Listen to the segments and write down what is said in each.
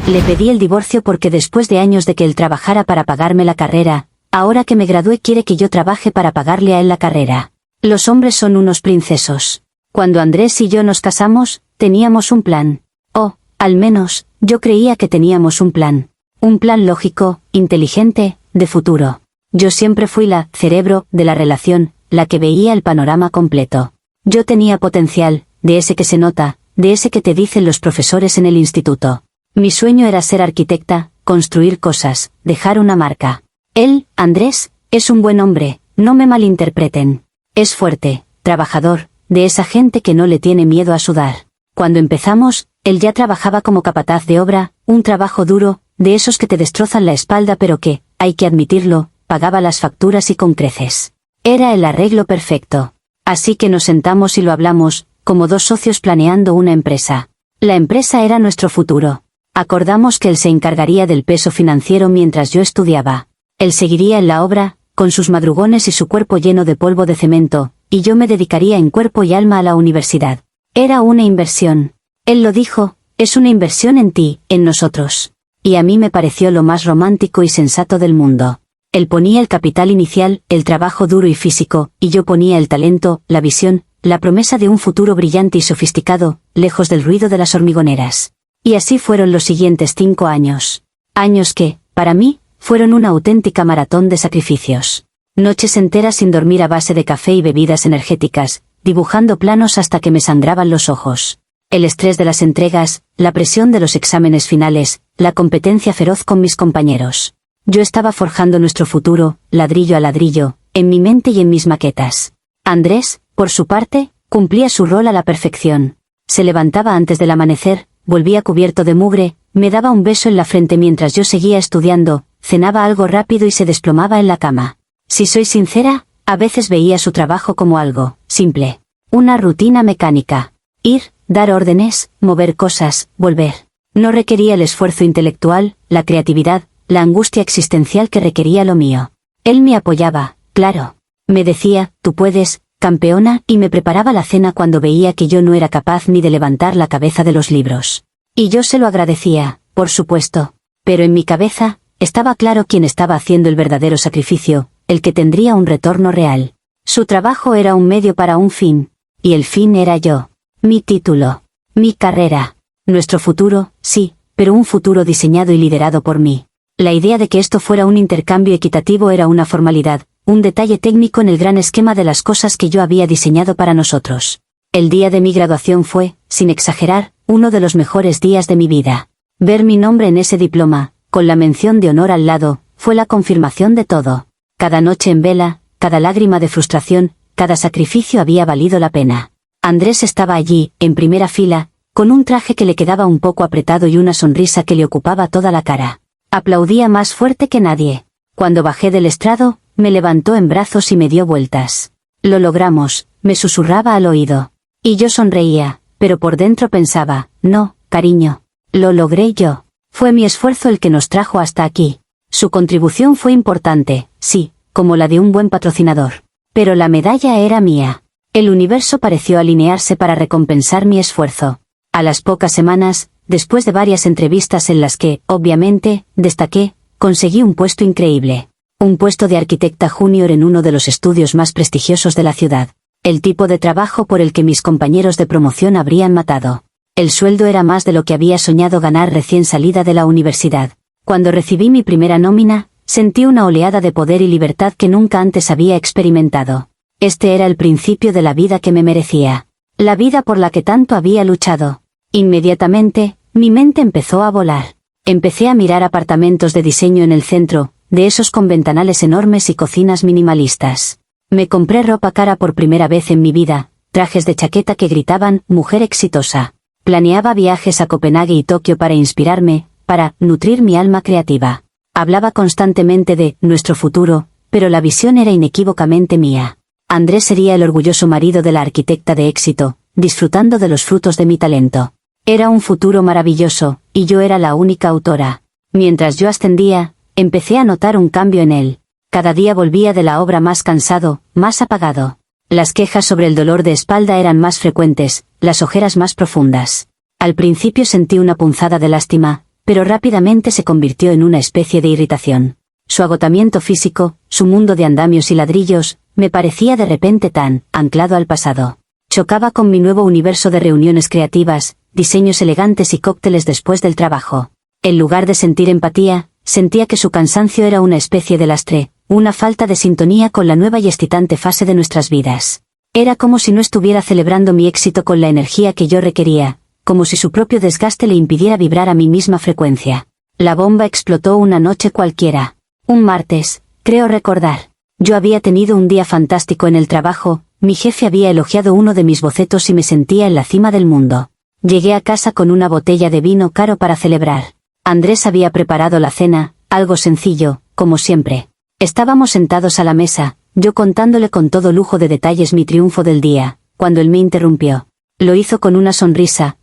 Le pedí el divorcio porque después de años de que él trabajara para pagarme la carrera, ahora que me gradué quiere que yo trabaje para pagarle a él la carrera. Los hombres son unos princesos. Cuando Andrés y yo nos casamos, teníamos un plan. O, al menos, yo creía que teníamos un plan. Un plan lógico, inteligente, de futuro. Yo siempre fui la cerebro de la relación, la que veía el panorama completo. Yo tenía potencial, de ese que se nota, de ese que te dicen los profesores en el instituto. Mi sueño era ser arquitecta, construir cosas, dejar una marca. Él, Andrés, es un buen hombre, no me malinterpreten. Es fuerte, trabajador, de esa gente que no le tiene miedo a sudar. Cuando empezamos, él ya trabajaba como capataz de obra, un trabajo duro, de esos que te destrozan la espalda pero que, hay que admitirlo, pagaba las facturas y con creces. Era el arreglo perfecto. Así que nos sentamos y lo hablamos, como dos socios planeando una empresa. La empresa era nuestro futuro. Acordamos que él se encargaría del peso financiero mientras yo estudiaba. Él seguiría en la obra, con sus madrugones y su cuerpo lleno de polvo de cemento, y yo me dedicaría en cuerpo y alma a la universidad. Era una inversión. Él lo dijo, es una inversión en ti, en nosotros. Y a mí me pareció lo más romántico y sensato del mundo. Él ponía el capital inicial, el trabajo duro y físico, y yo ponía el talento, la visión, la promesa de un futuro brillante y sofisticado, lejos del ruido de las hormigoneras. Y así fueron los siguientes 5 años. Años que, para mí, fueron una auténtica maratón de sacrificios. Noches enteras sin dormir a base de café y bebidas energéticas, dibujando planos hasta que me sangraban los ojos. El estrés de las entregas, la presión de los exámenes finales, la competencia feroz con mis compañeros. Yo estaba forjando nuestro futuro, ladrillo a ladrillo, en mi mente y en mis maquetas. Andrés, por su parte, cumplía su rol a la perfección. Se levantaba antes del amanecer, volvía cubierto de mugre, me daba un beso en la frente mientras yo seguía estudiando, cenaba algo rápido y se desplomaba en la cama. Si soy sincera, a veces veía su trabajo como algo simple. Una rutina mecánica. Ir, dar órdenes, mover cosas, volver. No requería el esfuerzo intelectual, la creatividad, la angustia existencial que requería lo mío. Él me apoyaba, claro. Me decía, tú puedes, campeona, y me preparaba la cena cuando veía que yo no era capaz ni de levantar la cabeza de los libros. Y yo se lo agradecía, por supuesto. Pero en mi cabeza, estaba claro quién estaba haciendo el verdadero sacrificio, el que tendría un retorno real. Su trabajo era un medio para un fin. Y el fin era yo. Mi título. Mi carrera. Nuestro futuro, sí, pero un futuro diseñado y liderado por mí. La idea de que esto fuera un intercambio equitativo era una formalidad, un detalle técnico en el gran esquema de las cosas que yo había diseñado para nosotros. El día de mi graduación fue, sin exagerar, uno de los mejores días de mi vida. Ver mi nombre en ese diploma, con la mención de honor al lado, fue la confirmación de todo. Cada noche en vela, cada lágrima de frustración, cada sacrificio había valido la pena. Andrés estaba allí, en primera fila, con un traje que le quedaba un poco apretado y una sonrisa que le ocupaba toda la cara. Aplaudía más fuerte que nadie. Cuando bajé del estrado, me levantó en brazos y me dio vueltas. Lo logramos, me susurraba al oído. Y yo sonreía, pero por dentro pensaba, no, cariño. Lo logré yo. Fue mi esfuerzo el que nos trajo hasta aquí. Su contribución fue importante, sí, como la de un buen patrocinador. Pero la medalla era mía. El universo pareció alinearse para recompensar mi esfuerzo. A las pocas semanas, después de varias entrevistas en las que, obviamente, destaqué, conseguí un puesto increíble. Un puesto de arquitecta junior en uno de los estudios más prestigiosos de la ciudad. El tipo de trabajo por el que mis compañeros de promoción habrían matado. El sueldo era más de lo que había soñado ganar recién salida de la universidad. Cuando recibí mi primera nómina, sentí una oleada de poder y libertad que nunca antes había experimentado. Este era el principio de la vida que me merecía. La vida por la que tanto había luchado. Inmediatamente, mi mente empezó a volar. Empecé a mirar apartamentos de diseño en el centro, de esos con ventanales enormes y cocinas minimalistas. Me compré ropa cara por primera vez en mi vida, trajes de chaqueta que gritaban, mujer exitosa. Planeaba viajes a Copenhague y Tokio para inspirarme, para nutrir mi alma creativa. Hablaba constantemente de nuestro futuro, pero la visión era inequívocamente mía. Andrés sería el orgulloso marido de la arquitecta de éxito, disfrutando de los frutos de mi talento. Era un futuro maravilloso, y yo era la única autora. Mientras yo ascendía, empecé a notar un cambio en él. Cada día volvía de la obra más cansado, más apagado. Las quejas sobre el dolor de espalda eran más frecuentes, las ojeras más profundas. Al principio sentí una punzada de lástima, pero rápidamente se convirtió en una especie de irritación. Su agotamiento físico, su mundo de andamios y ladrillos, me parecía de repente tan anclado al pasado. Chocaba con mi nuevo universo de reuniones creativas, diseños elegantes y cócteles después del trabajo. En lugar de sentir empatía, sentía que su cansancio era una especie de lastre, una falta de sintonía con la nueva y excitante fase de nuestras vidas. Era como si no estuviera celebrando mi éxito con la energía que yo requería, como si su propio desgaste le impidiera vibrar a mi misma frecuencia. La bomba explotó una noche cualquiera. Un martes, creo recordar. Yo había tenido un día fantástico en el trabajo, mi jefe había elogiado uno de mis bocetos y me sentía en la cima del mundo. Llegué a casa con una botella de vino caro para celebrar. Andrés había preparado la cena, algo sencillo, como siempre. Estábamos sentados a la mesa, yo contándole con todo lujo de detalles mi triunfo del día, cuando él me interrumpió. Lo hizo con una sonrisa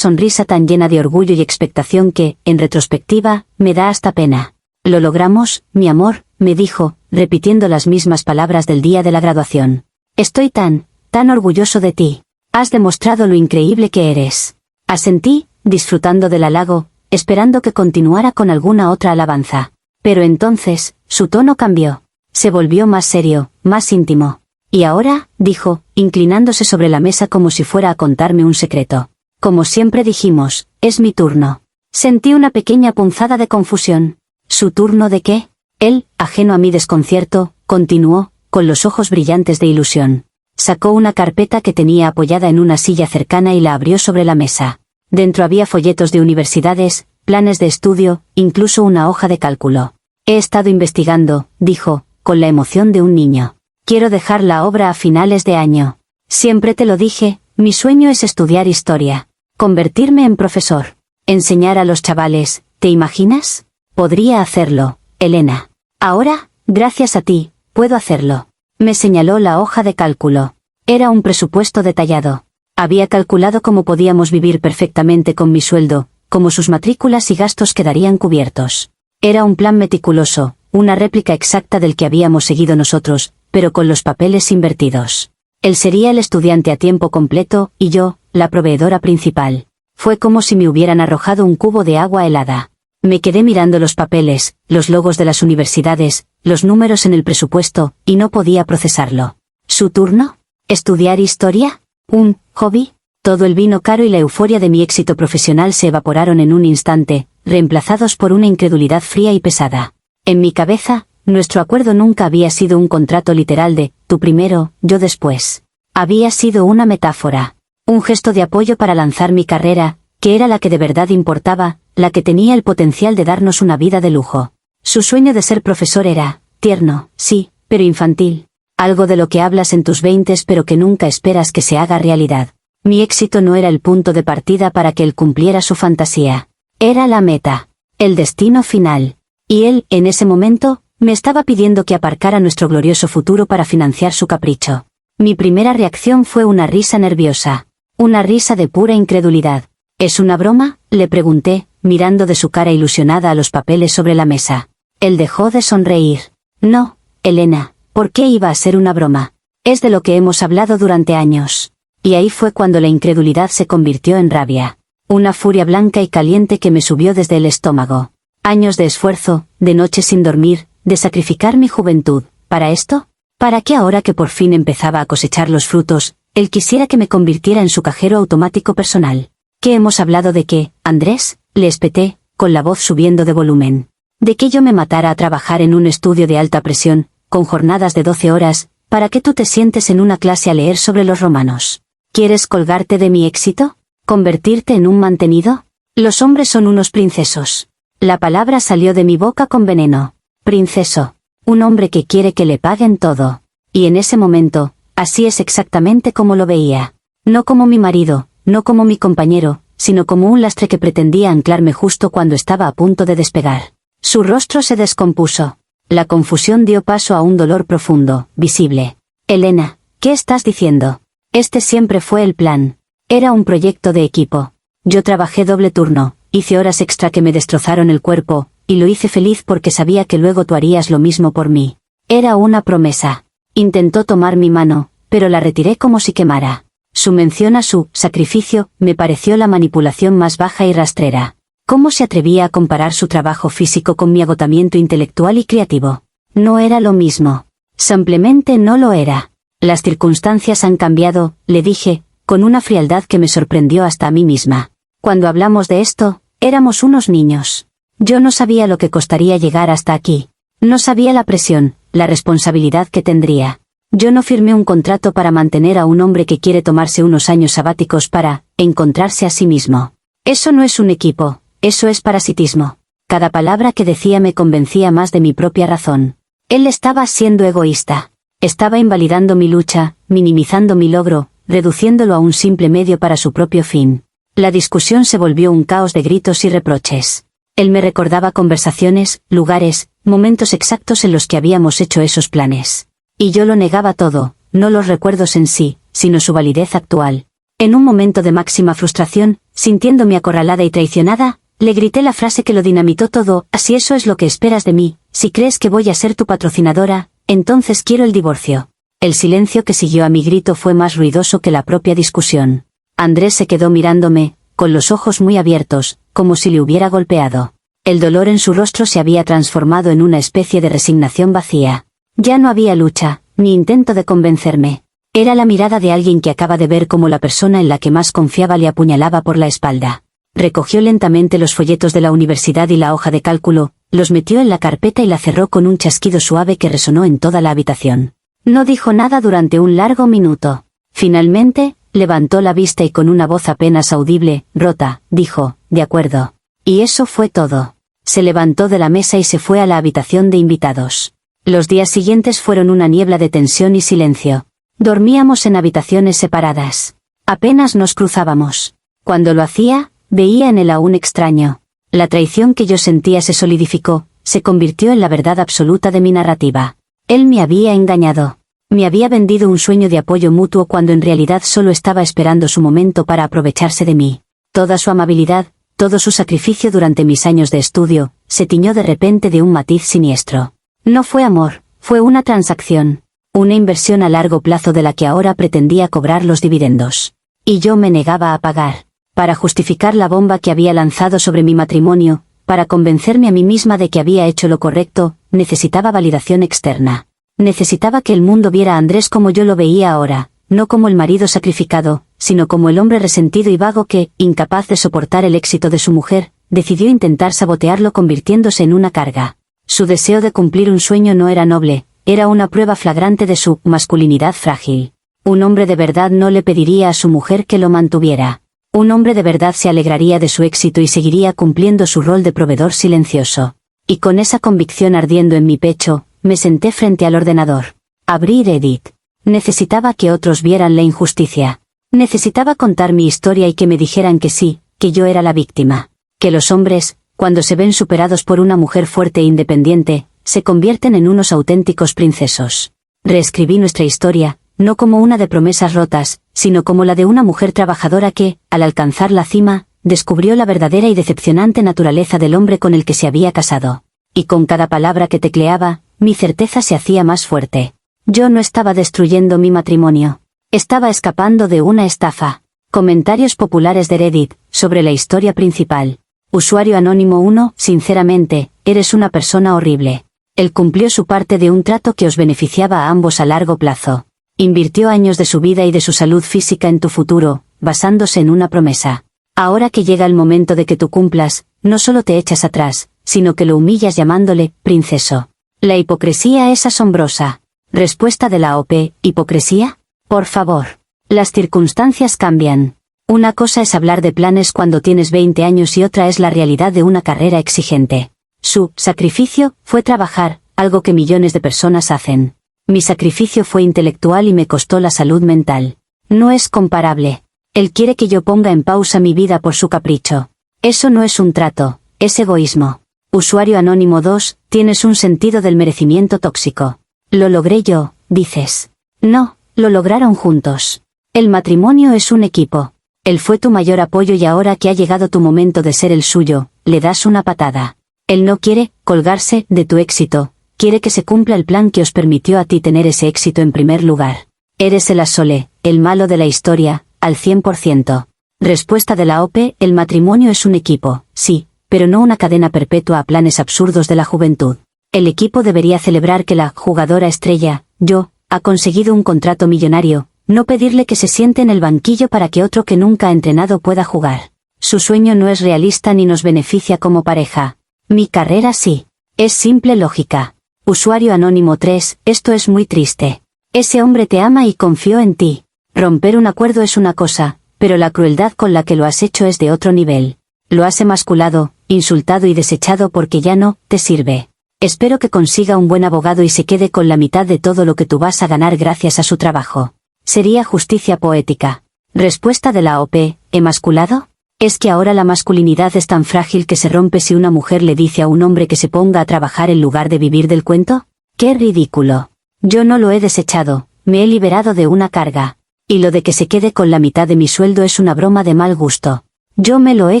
tan llena de orgullo y expectación que, en retrospectiva, me da hasta pena. «Lo logramos, mi amor», me dijo, repitiendo las mismas palabras del día de la graduación. «Estoy tan orgulloso de ti. Has demostrado lo increíble que eres». Asentí, disfrutando del halago, esperando que continuara con alguna otra alabanza. Pero entonces, su tono cambió. Se volvió más serio, más íntimo. «¿Y ahora?», dijo, inclinándose sobre la mesa como si fuera a contarme un secreto. «Como siempre dijimos, es mi turno». Sentí una pequeña punzada de confusión. ¿Su turno de qué? Él, ajeno a mi desconcierto, continuó, con los ojos brillantes de ilusión. Sacó una carpeta que tenía apoyada en una silla cercana y la abrió sobre la mesa. Dentro había folletos de universidades, planes de estudio, incluso una hoja de cálculo. «He estado investigando», dijo, con la emoción de un niño. «Quiero dejar la obra a finales de año. Siempre te lo dije, mi sueño es estudiar historia. Convertirme en profesor. Enseñar a los chavales, ¿te imaginas? Podría hacerlo, Elena. Ahora, gracias a ti, puedo hacerlo». Me señaló la hoja de cálculo. Era un presupuesto detallado. Había calculado cómo podíamos vivir perfectamente con mi sueldo, cómo sus matrículas y gastos quedarían cubiertos. Era un plan meticuloso, una réplica exacta del que habíamos seguido nosotros, pero con los papeles invertidos. Él sería el estudiante a tiempo completo, y yo, la proveedora principal. Fue como si me hubieran arrojado un cubo de agua helada. Me quedé mirando los papeles, los logos de las universidades, los números en el presupuesto, y no podía procesarlo. ¿Su turno? ¿Estudiar historia? ¿Un hobby? Todo el vino caro y la euforia de mi éxito profesional se evaporaron en un instante, reemplazados por una incredulidad fría y pesada. En mi cabeza, nuestro acuerdo nunca había sido un contrato literal de, tú primero, yo después. Había sido una metáfora. Un gesto de apoyo para lanzar mi carrera, que era la que de verdad importaba, la que tenía el potencial de darnos una vida de lujo. Su sueño de ser profesor era, tierno, sí, pero infantil. Algo de lo que hablas en tus 20s pero que nunca esperas que se haga realidad. Mi éxito no era el punto de partida para que él cumpliera su fantasía. Era la meta. El destino final. Y él, en ese momento, me estaba pidiendo que aparcara nuestro glorioso futuro para financiar su capricho. Mi primera reacción fue una risa nerviosa. Una risa de pura incredulidad. ¿Es una broma?, le pregunté, mirando de su cara ilusionada a los papeles sobre la mesa. Él dejó de sonreír. No, Elena, ¿por qué iba a ser una broma? Es de lo que hemos hablado durante años. Y ahí fue cuando la incredulidad se convirtió en rabia. Una furia blanca y caliente que me subió desde el estómago. Años de esfuerzo, de noches sin dormir, de sacrificar mi juventud. ¿Para esto? ¿Para qué ahora que por fin empezaba a cosechar los frutos, él quisiera que me convirtiera en su cajero automático personal? ¿Qué hemos hablado de qué, Andrés?, le espeté, con la voz subiendo de volumen. ¿De que yo me matara a trabajar en un estudio de alta presión, con jornadas de 12 horas, para que tú te sientes en una clase a leer sobre los romanos? ¿Quieres colgarte de mi éxito? ¿Convertirte en un mantenido? Los hombres son unos princesos. La palabra salió de mi boca con veneno. Princeso. Un hombre que quiere que le paguen todo. Y en ese momento, así es exactamente como lo veía. No como mi marido, no como mi compañero, sino como un lastre que pretendía anclarme justo cuando estaba a punto de despegar. Su rostro se descompuso. La confusión dio paso a un dolor profundo, visible. Elena, ¿qué estás diciendo? Este siempre fue el plan. Era un proyecto de equipo. Yo trabajé doble turno, hice horas extra que me destrozaron el cuerpo, y lo hice feliz porque sabía que luego tú harías lo mismo por mí. Era una promesa. Intentó tomar mi mano, pero la retiré como si quemara. Su mención a su sacrificio me pareció la manipulación más baja y rastrera. ¿Cómo se atrevía a comparar su trabajo físico con mi agotamiento intelectual y creativo? No era lo mismo. Simplemente no lo era. Las circunstancias han cambiado, le dije, con una frialdad que me sorprendió hasta a mí misma. Cuando hablamos de esto, éramos unos niños. Yo no sabía lo que costaría llegar hasta aquí. No sabía la presión, la responsabilidad que tendría. Yo no firmé un contrato para mantener a un hombre que quiere tomarse unos años sabáticos para encontrarse a sí mismo. Eso no es un equipo, eso es parasitismo. Cada palabra que decía me convencía más de mi propia razón. Él estaba siendo egoísta. Estaba invalidando mi lucha, minimizando mi logro, reduciéndolo a un simple medio para su propio fin. La discusión se volvió un caos de gritos y reproches. Él me recordaba conversaciones, lugares, momentos exactos en los que habíamos hecho esos planes. Y yo lo negaba todo, no los recuerdos en sí, sino su validez actual. En un momento de máxima frustración, sintiéndome acorralada y traicionada, le grité la frase que lo dinamitó todo: si eso es lo que esperas de mí, si crees que voy a ser tu patrocinadora, entonces quiero el divorcio. El silencio que siguió a mi grito fue más ruidoso que la propia discusión. Andrés se quedó mirándome, con los ojos muy abiertos, como si le hubiera golpeado. El dolor en su rostro se había transformado en una especie de resignación vacía. Ya no había lucha, ni intento de convencerme. Era la mirada de alguien que acaba de ver cómo la persona en la que más confiaba le apuñalaba por la espalda. Recogió lentamente los folletos de la universidad y la hoja de cálculo, los metió en la carpeta y la cerró con un chasquido suave que resonó en toda la habitación. No dijo nada durante un largo minuto. Finalmente, levantó la vista y con una voz apenas audible, rota, dijo: de acuerdo. Y eso fue todo. Se levantó de la mesa y se fue a la habitación de invitados. Los días siguientes fueron una niebla de tensión y silencio. Dormíamos en habitaciones separadas. Apenas nos cruzábamos. Cuando lo hacía, veía en él a un extraño. La traición que yo sentía se solidificó, se convirtió en la verdad absoluta de mi narrativa. Él me había engañado. Me había vendido un sueño de apoyo mutuo cuando en realidad solo estaba esperando su momento para aprovecharse de mí. Toda su amabilidad, todo su sacrificio durante mis años de estudio, se tiñó de repente de un matiz siniestro. No fue amor, fue una transacción. Una inversión a largo plazo de la que ahora pretendía cobrar los dividendos. Y yo me negaba a pagar. Para justificar la bomba que había lanzado sobre mi matrimonio, para convencerme a mí misma de que había hecho lo correcto, necesitaba validación externa. Necesitaba que el mundo viera a Andrés como yo lo veía ahora, no como el marido sacrificado, sino como el hombre resentido y vago que, incapaz de soportar el éxito de su mujer, decidió intentar sabotearlo convirtiéndose en una carga. Su deseo de cumplir un sueño no era noble, era una prueba flagrante de su masculinidad frágil. Un hombre de verdad no le pediría a su mujer que lo mantuviera. Un hombre de verdad se alegraría de su éxito y seguiría cumpliendo su rol de proveedor silencioso. Y con esa convicción ardiendo en mi pecho, me senté frente al ordenador. Abrí Reddit. Necesitaba que otros vieran la injusticia. Necesitaba contar mi historia y que me dijeran que sí, que yo era la víctima. Que los hombres, cuando se ven superados por una mujer fuerte e independiente, se convierten en unos auténticos princesos. Reescribí nuestra historia, no como una de promesas rotas, sino como la de una mujer trabajadora que, al alcanzar la cima, descubrió la verdadera y decepcionante naturaleza del hombre con el que se había casado. Y con cada palabra que tecleaba, mi certeza se hacía más fuerte. Yo no estaba destruyendo mi matrimonio. Estaba escapando de una estafa. Comentarios populares de Reddit, sobre la historia principal. Usuario anónimo 1, sinceramente, eres una persona horrible. Él cumplió su parte de un trato que os beneficiaba a ambos a largo plazo. Invirtió años de su vida y de su salud física en tu futuro, basándose en una promesa. Ahora que llega el momento de que tú cumplas, no solo te echas atrás, sino que lo humillas llamándole princeso. La hipocresía es asombrosa. Respuesta de la OP, ¿hipocresía? Por favor. Las circunstancias cambian. Una cosa es hablar de planes cuando tienes 20 años y otra es la realidad de una carrera exigente. Su sacrificio fue trabajar, algo que millones de personas hacen. Mi sacrificio fue intelectual y me costó la salud mental. No es comparable. Él quiere que yo ponga en pausa mi vida por su capricho. Eso no es un trato, es egoísmo. Usuario anónimo 2, tienes un sentido del merecimiento tóxico. Lo logré yo, dices. No, lo lograron juntos. El matrimonio es un equipo. Él fue tu mayor apoyo y ahora que ha llegado tu momento de ser el suyo, le das una patada. Él no quiere colgarse de tu éxito, quiere que se cumpla el plan que os permitió a ti tener ese éxito en primer lugar. Eres el asole, el malo de la historia, al 100%. Respuesta de la OP, el matrimonio es un equipo, sí, pero no una cadena perpetua a planes absurdos de la juventud. El equipo debería celebrar que la jugadora estrella, yo, ha conseguido un contrato millonario, no pedirle que se siente en el banquillo para que otro que nunca ha entrenado pueda jugar. Su sueño no es realista ni nos beneficia como pareja. Mi carrera sí. Es simple lógica. Usuario anónimo 3, esto es muy triste. Ese hombre te ama y confió en ti. Romper un acuerdo es una cosa, pero la crueldad con la que lo has hecho es de otro nivel. Lo has emasculado, insultado y desechado porque ya no te sirve. Espero que consiga un buen abogado y se quede con la mitad de todo lo que tú vas a ganar gracias a su trabajo. Sería justicia poética. Respuesta de la OP, ¿emasculado? ¿Es que ahora la masculinidad es tan frágil que se rompe si una mujer le dice a un hombre que se ponga a trabajar en lugar de vivir del cuento? ¡Qué ridículo! Yo no lo he desechado, me he liberado de una carga. Y lo de que se quede con la mitad de mi sueldo es una broma de mal gusto. Yo me lo he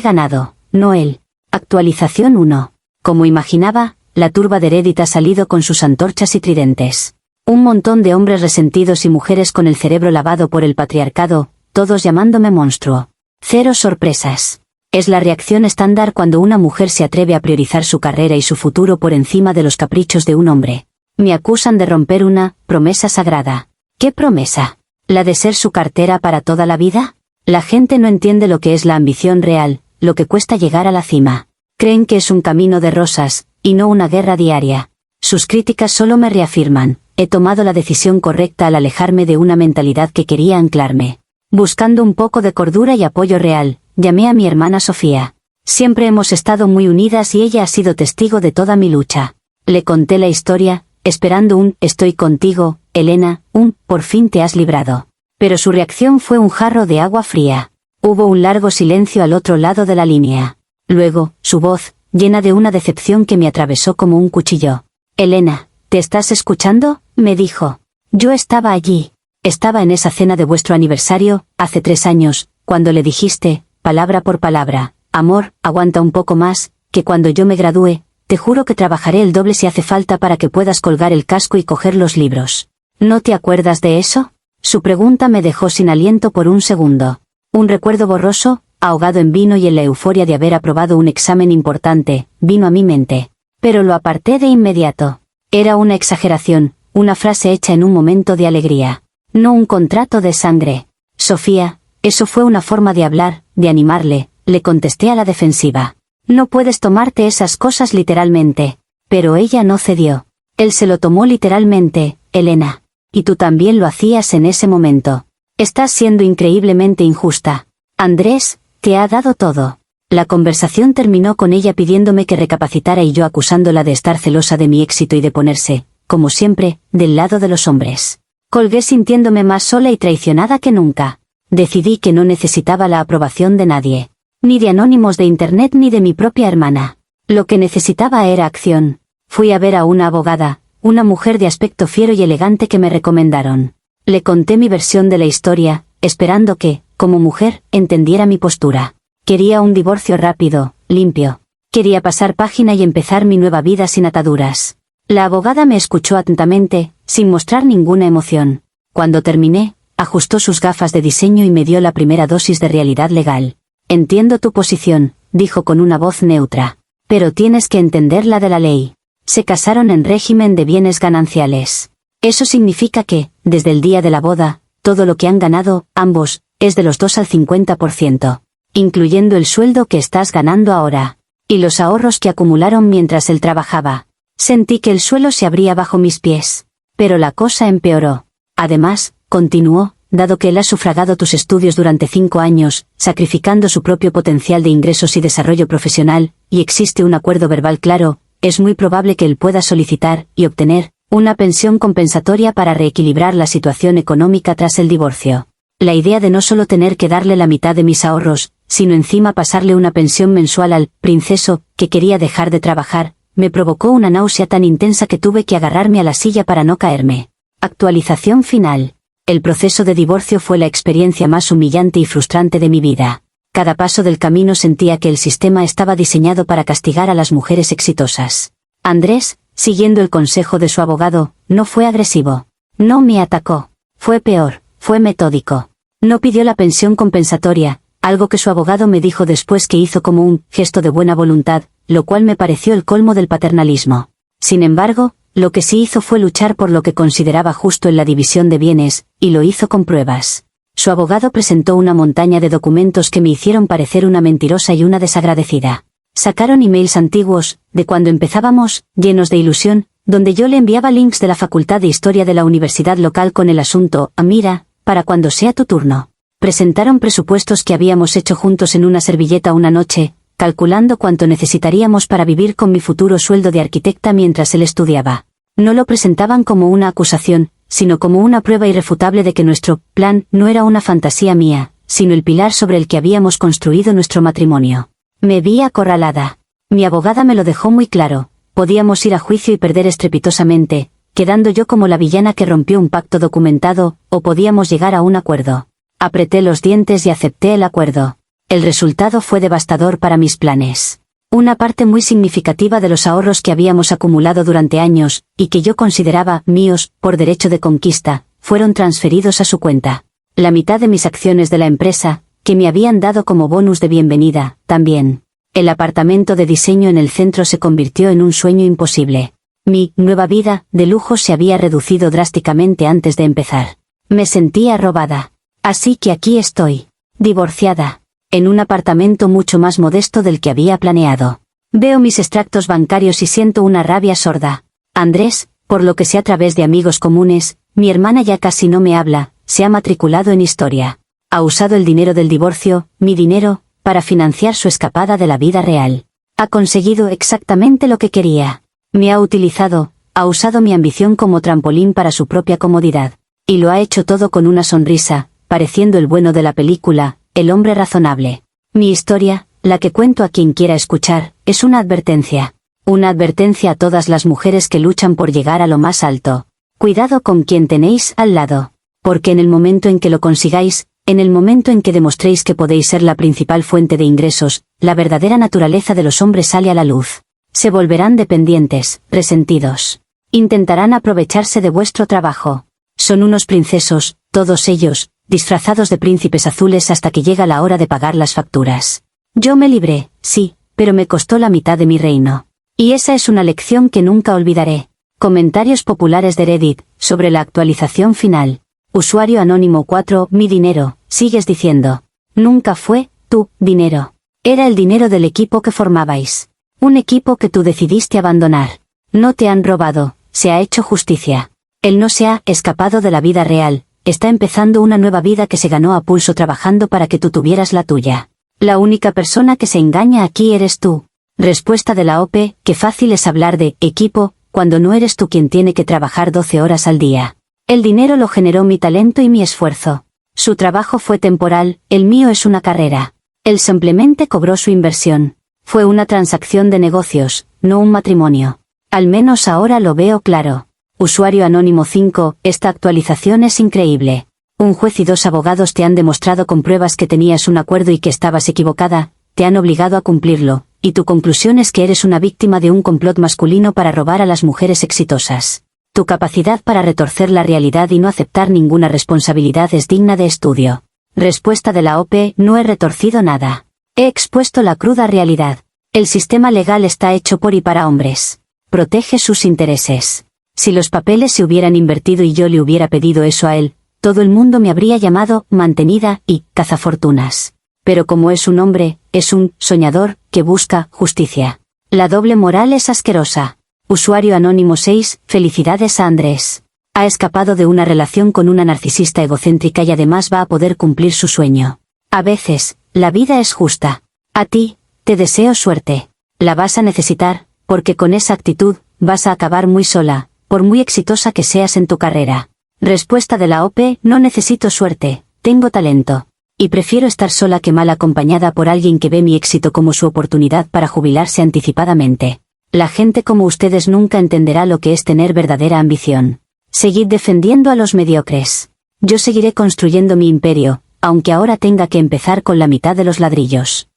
ganado, no él. Actualización 1. Como imaginaba, la turba de Reddit ha salido con sus antorchas y tridentes. Un montón de hombres resentidos y mujeres con el cerebro lavado por el patriarcado, todos llamándome monstruo. Cero sorpresas. Es la reacción estándar cuando una mujer se atreve a priorizar su carrera y su futuro por encima de los caprichos de un hombre. Me acusan de romper una promesa sagrada. ¿Qué promesa? ¿La de ser su cartera para toda la vida? La gente no entiende lo que es la ambición real, lo que cuesta llegar a la cima. Creen que es un camino de rosas, y no una guerra diaria. Sus críticas solo me reafirman. He tomado la decisión correcta al alejarme de una mentalidad que quería anclarme. Buscando un poco de cordura y apoyo real, llamé a mi hermana Sofía. Siempre hemos estado muy unidas y ella ha sido testigo de toda mi lucha. Le conté la historia, esperando un «estoy contigo, Elena», un «por fin te has librado». Pero su reacción fue un jarro de agua fría. Hubo un largo silencio al otro lado de la línea. Luego, su voz, llena de una decepción que me atravesó como un cuchillo. «Elena, ¿te estás escuchando?», me dijo. Yo estaba allí. Estaba en esa cena de vuestro aniversario, hace 3 años, cuando le dijiste, palabra por palabra, «Amor, aguanta un poco más, que cuando yo me gradúe, te juro que trabajaré el doble si hace falta para que puedas colgar el casco y coger los libros». ¿No te acuerdas de eso? Su pregunta me dejó sin aliento por un segundo. Un recuerdo borroso, ahogado en vino y en la euforia de haber aprobado un examen importante, vino a mi mente. Pero lo aparté de inmediato. Era una exageración, una frase hecha en un momento de alegría. No un contrato de sangre. Sofía, eso fue una forma de hablar, de animarle, le contesté a la defensiva. No puedes tomarte esas cosas literalmente. Pero ella no cedió. Él se lo tomó literalmente, Elena. Y tú también lo hacías en ese momento. Estás siendo increíblemente injusta. Andrés, te ha dado todo. La conversación terminó con ella pidiéndome que recapacitara y yo acusándola de estar celosa de mi éxito y de ponerse, como siempre, del lado de los hombres. Colgué sintiéndome más sola y traicionada que nunca. Decidí que no necesitaba la aprobación de nadie. Ni de anónimos de internet ni de mi propia hermana. Lo que necesitaba era acción. Fui a ver a una abogada, una mujer de aspecto fiero y elegante que me recomendaron. Le conté mi versión de la historia, esperando que, como mujer, entendiera mi postura. Quería un divorcio rápido, limpio. Quería pasar página y empezar mi nueva vida sin ataduras. La abogada me escuchó atentamente, sin mostrar ninguna emoción. Cuando terminé, ajustó sus gafas de diseño y me dio la primera dosis de realidad legal. Entiendo tu posición, dijo con una voz neutra. Pero tienes que entender la de la ley. Se casaron en régimen de bienes gananciales. Eso significa que, desde el día de la boda, todo lo que han ganado, ambos, es de los 2 al 50%. Incluyendo el sueldo que estás ganando ahora. Y los ahorros que acumularon mientras él trabajaba. Sentí que el suelo se abría bajo mis pies. Pero la cosa empeoró. Además, continuó, dado que él ha sufragado tus estudios durante 5 años, sacrificando su propio potencial de ingresos y desarrollo profesional, y existe un acuerdo verbal claro, es muy probable que él pueda solicitar, y obtener, una pensión compensatoria para reequilibrar la situación económica tras el divorcio. La idea de no solo tener que darle la mitad de mis ahorros, sino encima pasarle una pensión mensual al princeso, que quería dejar de trabajar, me provocó una náusea tan intensa que tuve que agarrarme a la silla para no caerme. Actualización final. El proceso de divorcio fue la experiencia más humillante y frustrante de mi vida. Cada paso del camino sentía que el sistema estaba diseñado para castigar a las mujeres exitosas. Andrés, siguiendo el consejo de su abogado, no fue agresivo. No me atacó. Fue peor, fue metódico. No pidió la pensión compensatoria, algo que su abogado me dijo después que hizo como un gesto de buena voluntad, lo cual me pareció el colmo del paternalismo. Sin embargo, lo que sí hizo fue luchar por lo que consideraba justo en la división de bienes, y lo hizo con pruebas. Su abogado presentó una montaña de documentos que me hicieron parecer una mentirosa y una desagradecida. Sacaron emails antiguos, de cuando empezábamos, llenos de ilusión, donde yo le enviaba links de la Facultad de Historia de la universidad local con el asunto, mira, para cuando sea tu turno. Presentaron presupuestos que habíamos hecho juntos en una servilleta una noche, calculando cuánto necesitaríamos para vivir con mi futuro sueldo de arquitecta mientras él estudiaba. No lo presentaban como una acusación, sino como una prueba irrefutable de que nuestro plan no era una fantasía mía, sino el pilar sobre el que habíamos construido nuestro matrimonio. Me vi acorralada. Mi abogada me lo dejó muy claro, podíamos ir a juicio y perder estrepitosamente, quedando yo como la villana que rompió un pacto documentado, o podíamos llegar a un acuerdo. Apreté los dientes y acepté el acuerdo. El resultado fue devastador para mis planes. Una parte muy significativa de los ahorros que habíamos acumulado durante años, y que yo consideraba míos, por derecho de conquista, fueron transferidos a su cuenta. La mitad de mis acciones de la empresa, que me habían dado como bonus de bienvenida, también. El apartamento de diseño en el centro se convirtió en un sueño imposible. Mi nueva vida de lujo se había reducido drásticamente antes de empezar. Me sentía robada. Así que aquí estoy, divorciada, en un apartamento mucho más modesto del que había planeado. Veo mis extractos bancarios y siento una rabia sorda. Andrés, por lo que sé a través de amigos comunes, mi hermana ya casi no me habla, se ha matriculado en historia. Ha usado el dinero del divorcio, mi dinero, para financiar su escapada de la vida real. Ha conseguido exactamente lo que quería. Me ha utilizado, ha usado mi ambición como trampolín para su propia comodidad. Y lo ha hecho todo con una sonrisa, pareciendo el bueno de la película, el hombre razonable. Mi historia, la que cuento a quien quiera escuchar, es una advertencia. Una advertencia a todas las mujeres que luchan por llegar a lo más alto. Cuidado con quien tenéis al lado. Porque en el momento en que lo consigáis, en el momento en que demostréis que podéis ser la principal fuente de ingresos, la verdadera naturaleza de los hombres sale a la luz. Se volverán dependientes, resentidos. Intentarán aprovecharse de vuestro trabajo. Son unos princesos, todos ellos, disfrazados de príncipes azules hasta que llega la hora de pagar las facturas. Yo me libré, sí, pero me costó la mitad de mi reino. Y esa es una lección que nunca olvidaré. Comentarios populares de Reddit, sobre la actualización final. Usuario anónimo 4, mi dinero, sigues diciendo. Nunca fue tu dinero. Era el dinero del equipo que formabais. Un equipo que tú decidiste abandonar. No te han robado, se ha hecho justicia. Él no se ha escapado de la vida real, está empezando una nueva vida que se ganó a pulso trabajando para que tú tuvieras la tuya. La única persona que se engaña aquí eres tú. Respuesta de la OP, qué fácil es hablar de equipo, cuando no eres tú quien tiene que trabajar 12 horas al día. El dinero lo generó mi talento y mi esfuerzo. Su trabajo fue temporal, el mío es una carrera. Él simplemente cobró su inversión. Fue una transacción de negocios, no un matrimonio. Al menos ahora lo veo claro. Usuario anónimo 5, esta actualización es increíble. Un juez y 2 abogados te han demostrado con pruebas que tenías un acuerdo y que estabas equivocada, te han obligado a cumplirlo, y tu conclusión es que eres una víctima de un complot masculino para robar a las mujeres exitosas. Tu capacidad para retorcer la realidad y no aceptar ninguna responsabilidad es digna de estudio. Respuesta de la OP, no he retorcido nada. He expuesto la cruda realidad. El sistema legal está hecho por y para hombres. Protege sus intereses. Si los papeles se hubieran invertido y yo le hubiera pedido eso a él, todo el mundo me habría llamado mantenida y cazafortunas. Pero como es un hombre, es un soñador que busca justicia. La doble moral es asquerosa. Usuario anónimo 6, felicidades a Andrés. Ha escapado de una relación con una narcisista egocéntrica y además va a poder cumplir su sueño. A veces, la vida es justa. A ti, te deseo suerte. La vas a necesitar, porque con esa actitud, vas a acabar muy sola, por muy exitosa que seas en tu carrera. Respuesta de la OP, no necesito suerte, tengo talento. Y prefiero estar sola que mal acompañada por alguien que ve mi éxito como su oportunidad para jubilarse anticipadamente. La gente como ustedes nunca entenderá lo que es tener verdadera ambición. Seguid defendiendo a los mediocres. Yo seguiré construyendo mi imperio, aunque ahora tenga que empezar con la mitad de los ladrillos.